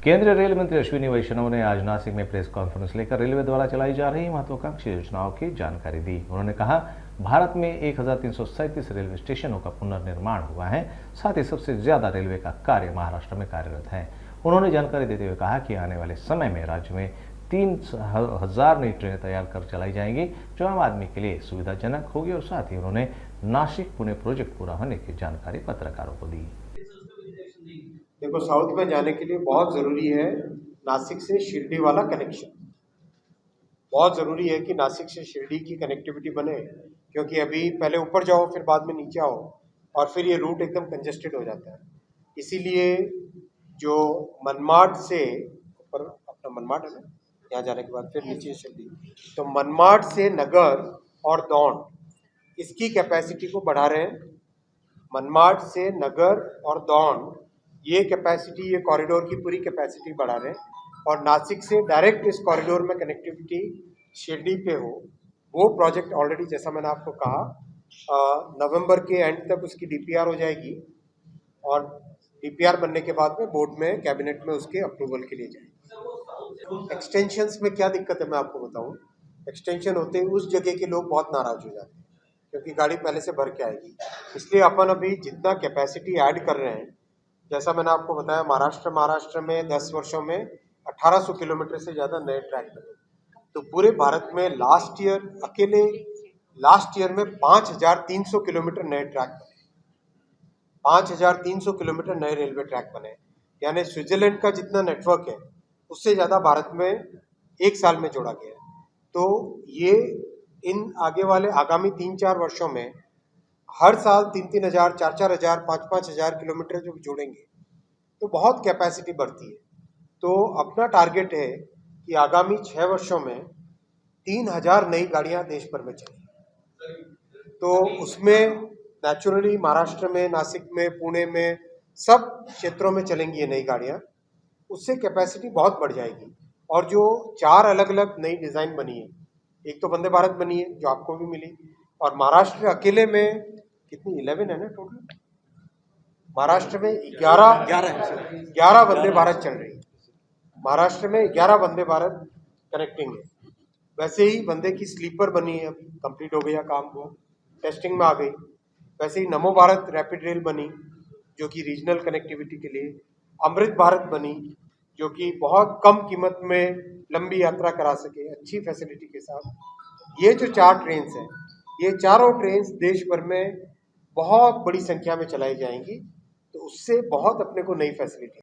केंद्रीय रेल मंत्री अश्विनी वैष्णव ने आज नासिक में प्रेस कॉन्फ्रेंस लेकर रेलवे द्वारा चलाई जा रही महत्वाकांक्षी योजनाओं की जानकारी दी। उन्होंने कहा, भारत में 1337 रेलवे स्टेशनों का पुनर्निर्माण हुआ है। साथ ही सबसे ज्यादा रेलवे का कार्य महाराष्ट्र में कार्यरत है। उन्होंने जानकारी देते हुए कहा कि आने वाले समय में राज्य में 3000 नई ट्रेनें तैयार कर चलाई जाएंगी, जो आम आदमी के लिए सुविधाजनक होगी। और साथ ही उन्होंने नासिक पुणे प्रोजेक्ट पूरा होने की जानकारी पत्रकारों को दी। देखो, साउथ में जाने के लिए बहुत ज़रूरी है नासिक से शिरडी वाला कनेक्शन। बहुत ज़रूरी है कि नासिक से शिरडी की कनेक्टिविटी बने, क्योंकि अभी पहले ऊपर जाओ फिर बाद में नीचे आओ और फिर ये रूट एकदम कंजेस्टेड हो जाता है। इसीलिए जो मनमाड से ऊपर अपना मनमाड है ना, यहाँ जाने के बाद फिर नीचे शिरडी, तो मनमाड से नगर और दौंड इसकी कैपेसिटी को बढ़ा रहे हैं। मनमाड से नगर और दौंड ये कैपेसिटी, ये कॉरिडोर की पूरी कैपेसिटी बढ़ा रहे हैं और नासिक से डायरेक्ट इस कॉरिडोर में कनेक्टिविटी शिरडी पे हो, वो प्रोजेक्ट ऑलरेडी, जैसा मैंने आपको कहा, नवंबर के एंड तक उसकी डीपीआर हो जाएगी और डीपीआर बनने के बाद में बोर्ड में, कैबिनेट में उसके अप्रूवल के लिए जाएगी। एक्सटेंशंस में क्या दिक्कत है मैं आपको बताऊं। एक्सटेंशन होते ही उस जगह के लोग बहुत नाराज हो जाते हैं, क्योंकि गाड़ी पहले से भर के आएगी। इसलिए अपन अभी जितना कैपेसिटी ऐड कर रहे हैं, जैसा मैंने आपको बताया, महाराष्ट्र में 10 वर्षों में 1800 किलोमीटर से ज़्यादा नए ट्रैक बने। तो पूरे भारत में लास्ट ईयर में 5300 किलोमीटर नए ट्रैक बने। 5300 किलोमीटर नए रेलवे ट्रैक बने, यानी स्विट्जरलैंड का जितना नेटवर्क है उससे ज़्यादा भारत में एक साल में जोड़ा गया है। तो ये इन आगामी 3-4 वर्षों में हर साल 3-3 हज़ार, 4-4 हज़ार, 5-5 हज़ार किलोमीटर जो जोड़ेंगे तो बहुत कैपेसिटी बढ़ती है। तो अपना टारगेट है कि आगामी 6 वर्षों में 3000 नई गाड़ियां देश भर में चलेंगी। तो उसमें नेचुरली महाराष्ट्र में, नासिक में, पुणे में, सब क्षेत्रों में चलेंगी ये नई गाड़ियां। उससे कैपेसिटी बहुत बढ़ जाएगी। और जो 4 अलग अलग नई डिज़ाइन बनी है, एक तो वंदे भारत बनी है जो आपको भी मिली, और महाराष्ट्र अकेले में कितनी 11 है ना टोटल। महाराष्ट्र में 11 वंदे भारत चल रही है। महाराष्ट्र में 11 वंदे भारत कनेक्टिंग है। वैसे ही वंदे की स्लीपर बनी है, अभी कंप्लीट हो गया काम, वो टेस्टिंग में आ गई। वैसे ही नमो भारत रैपिड रेल बनी, जो कि रीजनल कनेक्टिविटी के लिए। अमृत भारत बनी, जो कि बहुत कम कीमत में लंबी यात्रा करा सके अच्छी फैसिलिटी के साथ। ये जो 4 ट्रेन हैं, ये चारों ट्रेन देश भर में बहुत बड़ी संख्या में चलाई जाएंगी। तो उससे बहुत अपने को नई फैसिलिटी